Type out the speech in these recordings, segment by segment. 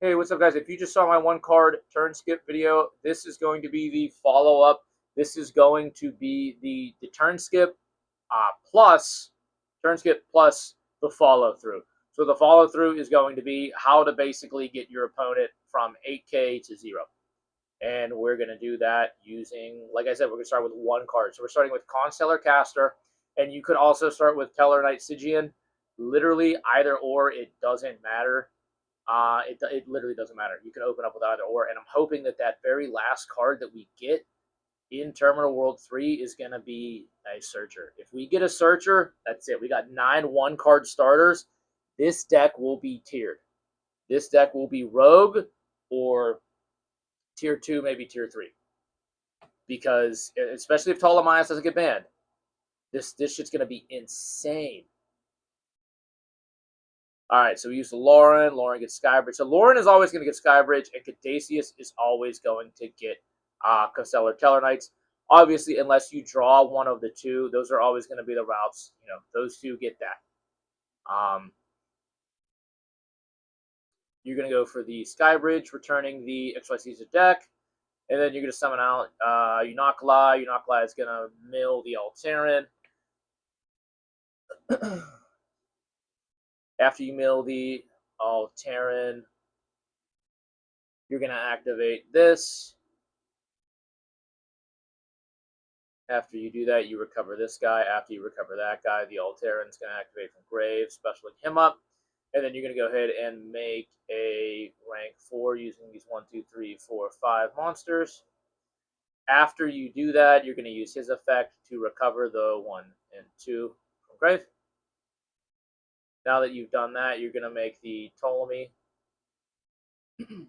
Hey, what's up, guys? If you just saw my one card turn skip video, this is going to be the follow up. This is going to be the turn skip plus the follow through. So the follow through is going to be how to basically get your opponent from 8K to 0. And we're going to do that using, like I said, we're going to start with one card. So we're starting with Constellar Caster, and you could also start with Tellarknight Stygian. Literally either or, it doesn't matter. It literally doesn't matter. You can open up with either or, and I'm hoping that that very last card that we get in Terminal World 3 is going to be a Searcher. If we get a Searcher, that's it. We got 9 one-card starters. This deck will be tiered. This deck will be Rogue or Tier 2, maybe Tier 3. Because, especially if Ptolemaeus doesn't get banned, this shit's going to be insane. All right, so we use the Lauren. Lauren gets Skybridge. So Lauren is always going to get Skybridge, and Caduceus is always going to get Constellar Tellarknights. Obviously, unless you draw one of the two, those are always going to be the routes. You know, those two get that. You're going to go for the Skybridge, returning the XYZ deck, and then you're going to summon out Unoculi. Unoculi is going to mill the Alteran. After you mill the Alteran, you're going to activate this. After you do that, you recover this guy. After you recover that guy, the Alteran's going to activate from grave, specialing him up. And then you're going to go ahead and make a rank 4 using these 1, 2, 3, 4, 5 monsters. After you do that, you're going to use his effect to recover the 1 and 2 from grave. Now that you've done that, you're going to make the Ptolemy. And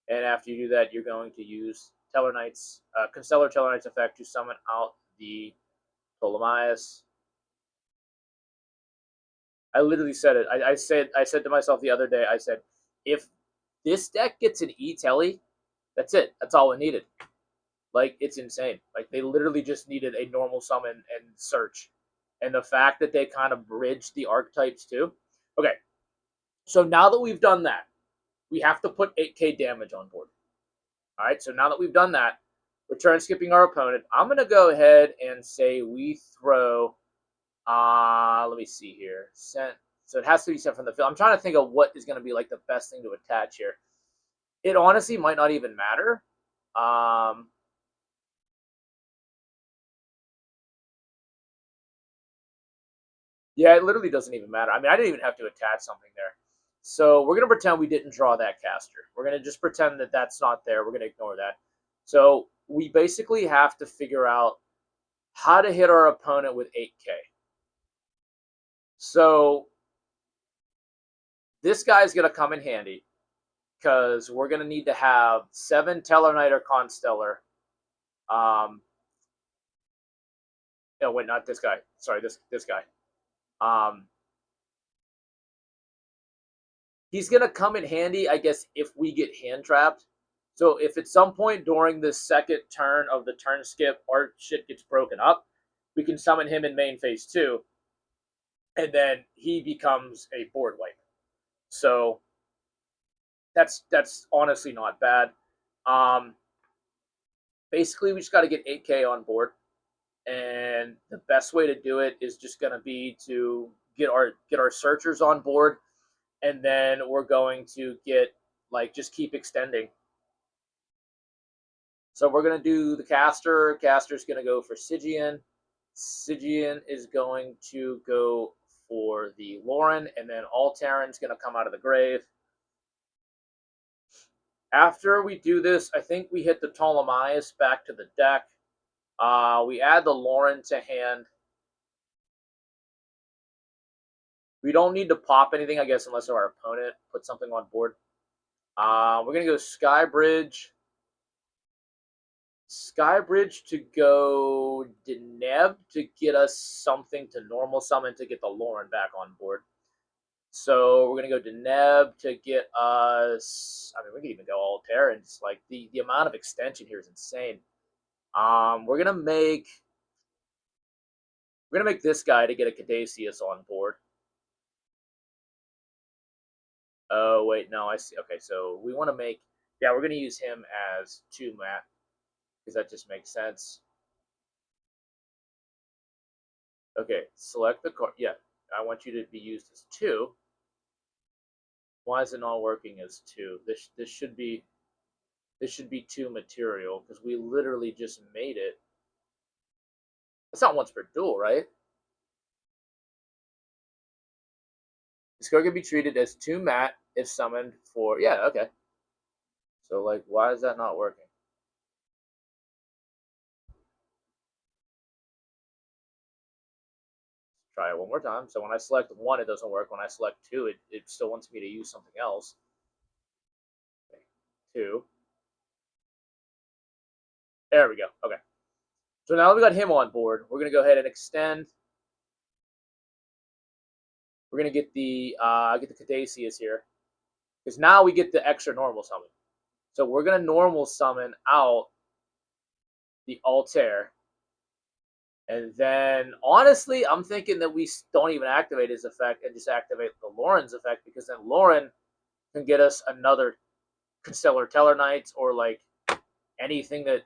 after you do that, you're going to use Tellarknight's Constellar Tellarknight's effect to summon out the Ptolemaeus. I literally said it. I said to myself the other day, I said, if this deck gets an E-Telly, that's it. That's all it needed. Like, it's insane. Like, they literally just needed a normal summon and search. And the fact that they kind of bridged the archetypes too. Okay, so now that we've done that, we have to put 8K damage on board. All right, so now that we've done that, we're turn skipping our opponent. I'm going to go ahead and say we throw, let me see here. So it has to be sent from the field. I'm trying to think of what is going to be like the best thing to attach here. It honestly might not even matter. Yeah, it literally doesn't even matter. I mean, I didn't even have to attach something there. So we're going to pretend we didn't draw that caster. We're going to just pretend that that's not there. We're going to ignore that. So we basically have to figure out how to hit our opponent with 8K. So this guy's going to come in handy because we're going to need to have 7 Tellarknight or Constellar. No, wait, not this guy. Sorry, this guy. He's going to come in handy, I guess, if we get hand trapped. So if at some point during the second turn of the turn skip our shit gets broken up, we can summon him in main phase 2, and then he becomes a board wipe. So that's honestly not bad. Basically, we just got to get 8K on board, and the best way to do it is just going to be to get our searchers on board, and then we're going to get just keep extending. So we're going to do the caster. Caster's going to go for Stygian. Stygian is going to go for the Lauren, and then Alteran's going to come out of the grave. After we do this, I think we hit the Ptolemaeus back to the deck. We add the Lauren to hand. We don't need to pop anything, I guess, unless our opponent puts something on board. We're going to go Skybridge. Skybridge to go Deneb to get us something to normal summon to get the Lauren back on board. So we're going to go Deneb to get us, I mean, we can even go Alterans. Like, the amount of extension here is insane. We're going to make this guy to get a Caduceus on board. Oh, wait, no, I see. Okay, so we want to make, yeah, we're going to use him as 2 mat, because that just makes sense. Okay, select the card. Yeah, I want you to be used as 2. Why is it not working as 2? This should be 2 material, because we literally just made it. It's not once per duel, right? This card can be treated as 2 mat if summoned for, yeah, okay. So, like, why is that not working? Try it one more time. So when I select 1, it doesn't work. When I select 2, it still wants me to use something else. Okay. 2. There we go. Okay. So now that we got him on board, we're going to go ahead and extend. We're going to get the Caduceus here. Because now we get the extra normal summon. So we're going to normal summon out the Altair. And then, honestly, I'm thinking that we don't even activate his effect and just activate the Lauren's effect, because then Lauren can get us another Constellar Tellarknights, or like anything that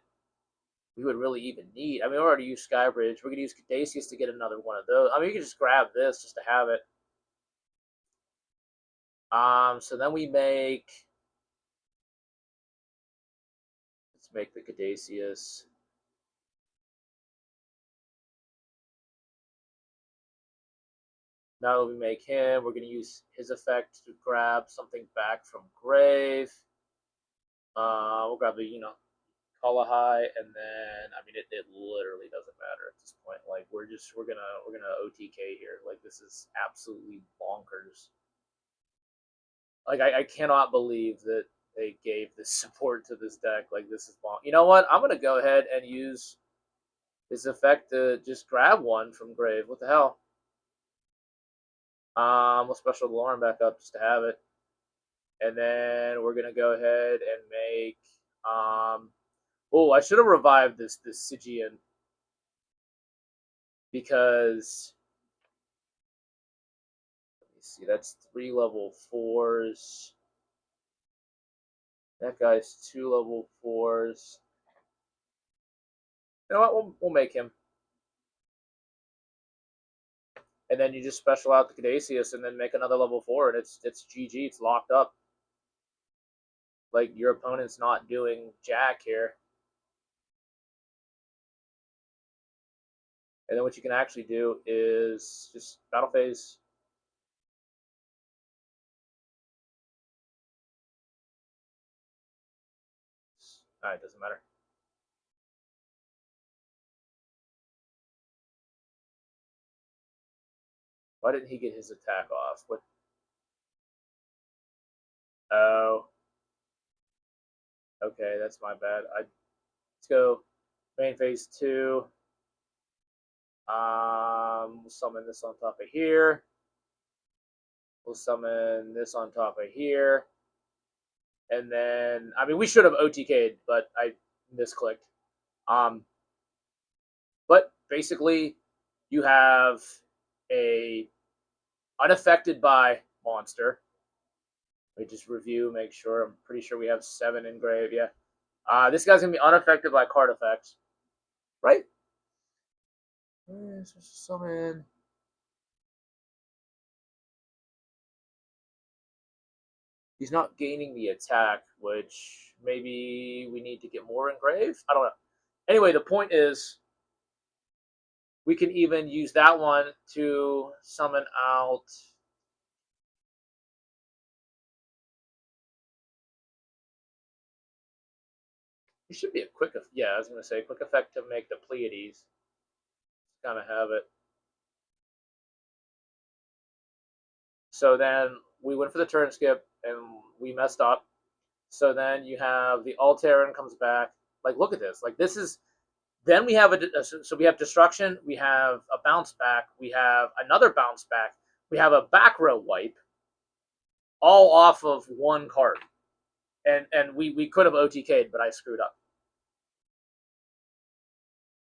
we would really even need. I mean, we already used Skybridge. We're going to use Caduceus to get another one of those. I mean, you can just grab this just to have it. So then we make, let's make the Caduceus. Now that we make him, we're going to use his effect to grab something back from Grave. We'll grab the, Kalahai, and then, I mean, it literally doesn't matter at this point. Like, we're gonna OTK here. Like, this is absolutely bonkers. Like, I cannot believe that they gave this support to this deck. Like, this is bonk. You know what? I'm gonna go ahead and use his effect to just grab one from Grave. What the hell? We'll special Lauren back up just to have it. And then we're gonna go ahead and make oh, I should have revived this Sigian, because let me see, that's 3 level 4s. That guy's 2 level 4s. You know what? We'll make him. And then you just special out the Caduceus and then make another level 4, and it's GG. It's locked up. Like, your opponent's not doing jack here. And then what you can actually do is just battle phase. Alright, doesn't matter. Why didn't he get his attack off? What? Oh. Okay, that's my bad. Let's go main phase 2. We'll summon this on top of here. We'll summon this on top of here. And then, I mean, we should have OTK'd, but I misclicked. But basically, you have a unaffected by monster. Let me just review, make sure. I'm pretty sure we have 7 in Grave, yeah. This guy's going to be unaffected by card effects, right? Summon. He's not gaining the attack, which maybe we need to get more in Grave? I don't know. Anyway, the point is, we can even use that one to summon out. It should be a quick, yeah, I was going to say quick effect to make the Pleiades. Kind of have it. So then we went for the turn skip and we messed up. So then you have the Altair comes back. Like, look at this. Like, this is. Then we have so we have destruction. We have a bounce back. We have another bounce back. We have a back row wipe. All off of one card. And we could have OTK'd, but I screwed up.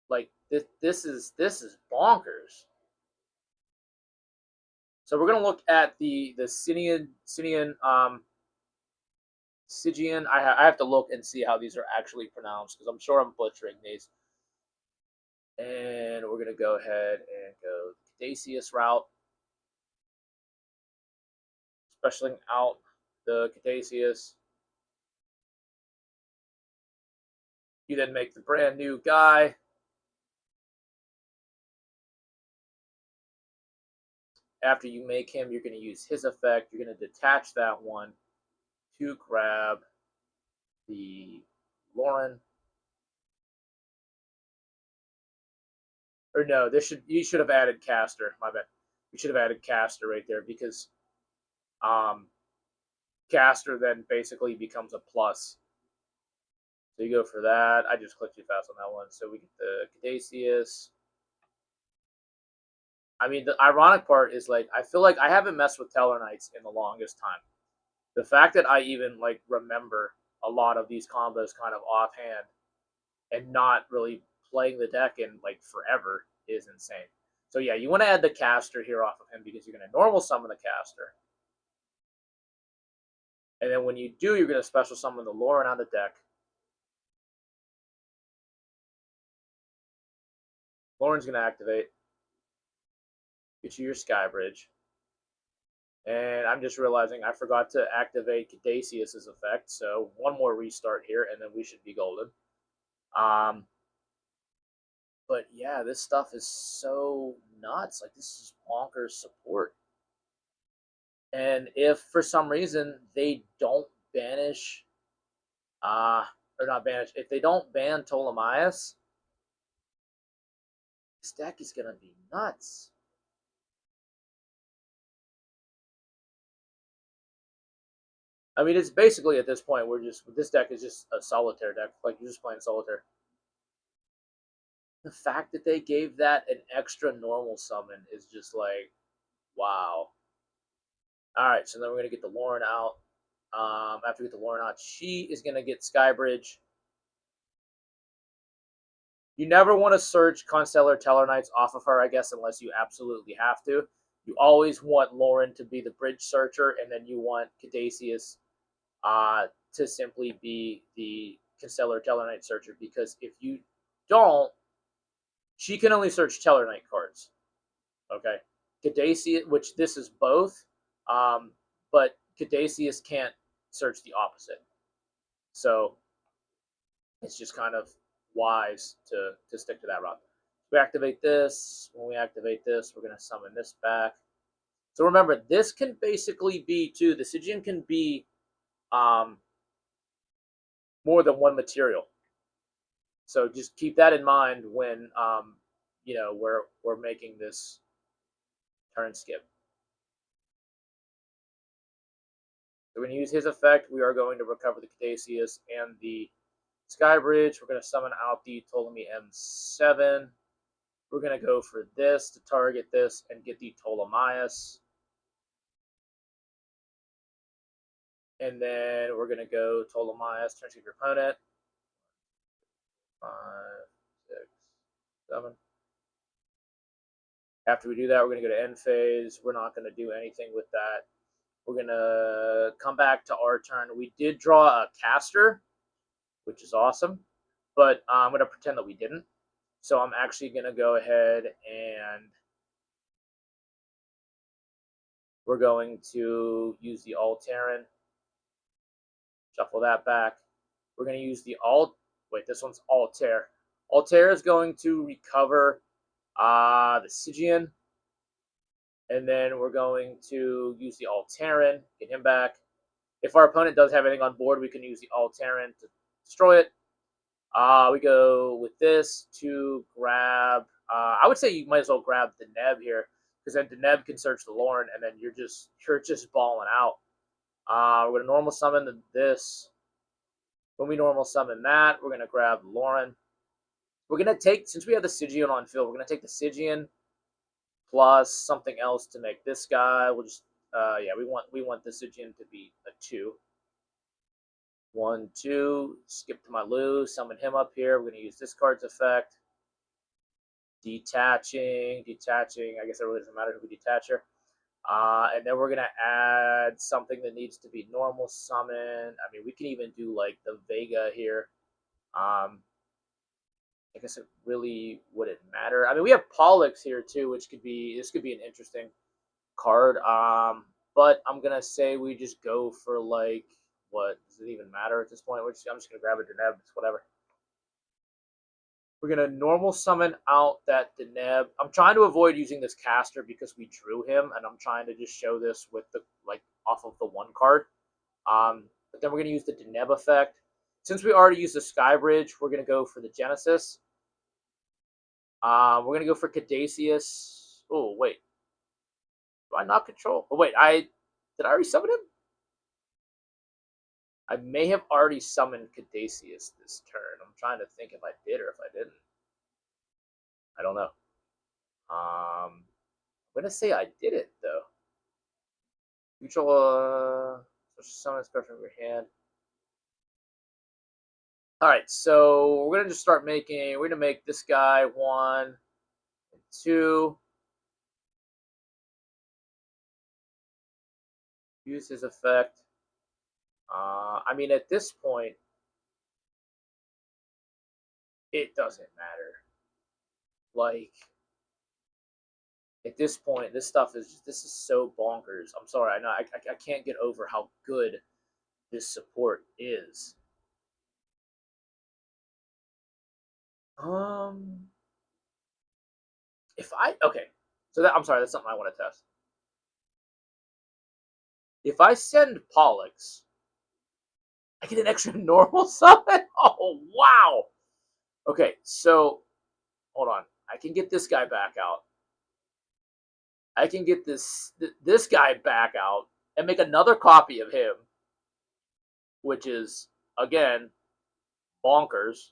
Like, this is bonkers. So we're gonna look at the Stygian Stygian. I have to look and see how these are actually pronounced because I'm sure I'm butchering these. And we're gonna go ahead and go Caduceus route, specialing out the Caduceus. You then make the brand new guy. After you make him, you're going to use his effect. You're going to detach that one to grab the Lauren. Or no, you should have added Caster. My bad. You should have added Caster right there because Caster then basically becomes a plus. So you go for that. I just clicked too fast on that one. So we get the Caduceus. I mean, the ironic part is like I feel like I haven't messed with Tellarknights in the longest time. The fact that I even like remember a lot of these combos kind of offhand and not really playing the deck in like forever is insane. So yeah, you want to add the Caster here off of him because you're going to normal summon the Caster. And then when you do, you're going to special summon the Lauren on the deck. Lauren's going to activate. Get you your Sky Bridge. And I'm just realizing I forgot to activate Caduceus' effect. So one more restart here, and then we should be golden. But yeah, this stuff is so nuts. Like, this is bonkers support. And if for some reason they don't banish, or not banish, if they don't ban Ptolemaeus, this deck is going to be nuts. I mean, it's basically at this point, this deck is just a solitaire deck. Like, you're just playing solitaire. The fact that they gave that an extra normal summon is just like, wow. All right, so then we're going to get the Lauren out. After we get the Lauren out, she is going to get Skybridge. You never want to search Constellar Tellarknights off of her, I guess, unless you absolutely have to. You always want Lauren to be the bridge searcher, and then you want Caduceus to simply be the Constellar Tellarknight searcher, because if you don't, she can only search Tellarknight cards. Okay? Caduceus, which this is both, but Caduceus can't search the opposite. So it's just kind of wise to stick to that route. We activate this. When we activate this, we're going to summon this back. So remember, this can basically be too. The Stygian can be more than one material. So just keep that in mind when we're making this turn skip. So we're going to use his effect. We are going to recover the Caduceus and the Sky Bridge. We're going to summon out the Ptolemy M7. We're going to go for this to target this and get the Ptolemaeus. And then we're going to go Ptolemaeus, turn to your opponent. 5, 6, 7. After we do that, we're going to go to end phase. We're not going to do anything with that. We're going to come back to our turn. We did draw a caster, which is awesome. But I'm going to pretend that we didn't. So I'm actually going to go ahead and we're going to use the Alteran. Shuffle that back. We're going to use the Wait, this one's Altair. Altair is going to recover the Stygian. And then we're going to use the Alteran, get him back. If our opponent does have anything on board, we can use the Alteran to destroy it. We go with this to grab. I would say you might as well grab the Neb here, because then the Neb can search the Lauren, and then you're just balling out. We're gonna normal summon this. When we normal summon that, we're gonna grab Lauren. We're gonna take, since we have the Stygian on field, we're gonna take the Stygian plus something else to make this guy. We'll just we want the Stygian to be a 2. 1, 2, skip to my Lou, summon him up here. We're going to use this card's effect. Detaching. I guess it really doesn't matter who we detach here. And then we're going to add something that needs to be normal summon. I mean, we can even do like the Vega here. I guess it really wouldn't matter. I mean, we have Pollux here too, which could be, this could be an interesting card. But I'm going to say we just go for like, what, does it even matter at this point? I'm just going to grab a Deneb, it's whatever. We're going to normal summon out that Deneb. I'm trying to avoid using this caster because we drew him, and I'm trying to just show this with the, like, off of the one card. But then we're going to use the Deneb effect. Since we already used the Sky Bridge, we're going to go for the Genesis. We're going to go for Caduceus. Oh, wait. Do I not control? Oh, wait. Did I already summon him? I may have already summoned Caduceus this turn. I'm trying to think if I did or if I didn't. I don't know. I'm gonna say I did it though. Neutral summon special from your hand. Alright, so we're gonna just start making, we're gonna make this guy 1 and 2. Use his effect. I mean, at this point, it doesn't matter. Like, at this point, this stuff is just, this is so bonkers. I'm sorry, I know I can't get over how good this support is. If I, okay, so that, I'm sorry, that's something I want to test. If I send Pollux, I get an extra normal summon? Oh, wow. Okay, so, hold on. I can get this guy back out. I can get this guy back out and make another copy of him, which is, again, bonkers.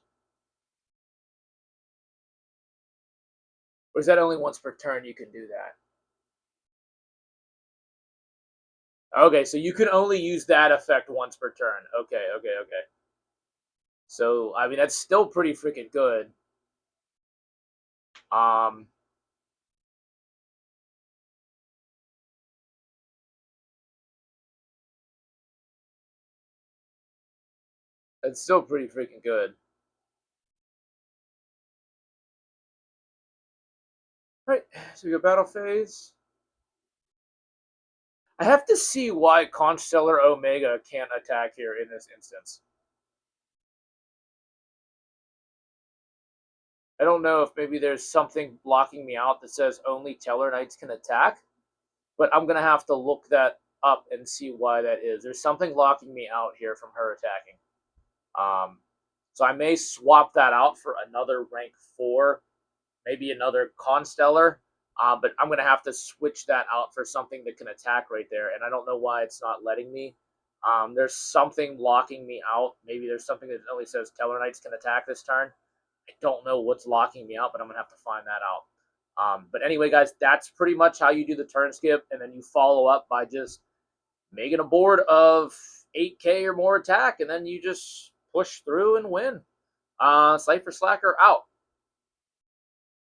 Or is that only once per turn you can do that? Okay, so you can only use that effect once per turn. Okay. So, I mean, that's still pretty freaking good. It's still pretty freaking good. Alright, so we go battle phase. I have to see why Constellar Omega can't attack here in this instance. I don't know if maybe there's something blocking me out that says only Tellarknights can attack, but I'm going to have to look that up and see why that is. There's something locking me out here from her attacking. So I may swap that out for another rank 4, maybe another Constellar, but I'm going to have to switch that out for something that can attack right there, and I don't know why it's not letting me. There's something locking me out. Maybe there's something that only says Tellarknights can attack this turn. I don't know what's locking me out, but I'm going to have to find that out. But anyway, guys, that's pretty much how you do the turn skip, and then you follow up by just making a board of 8K or more attack, and then you just push through and win. Cypher Slacker out.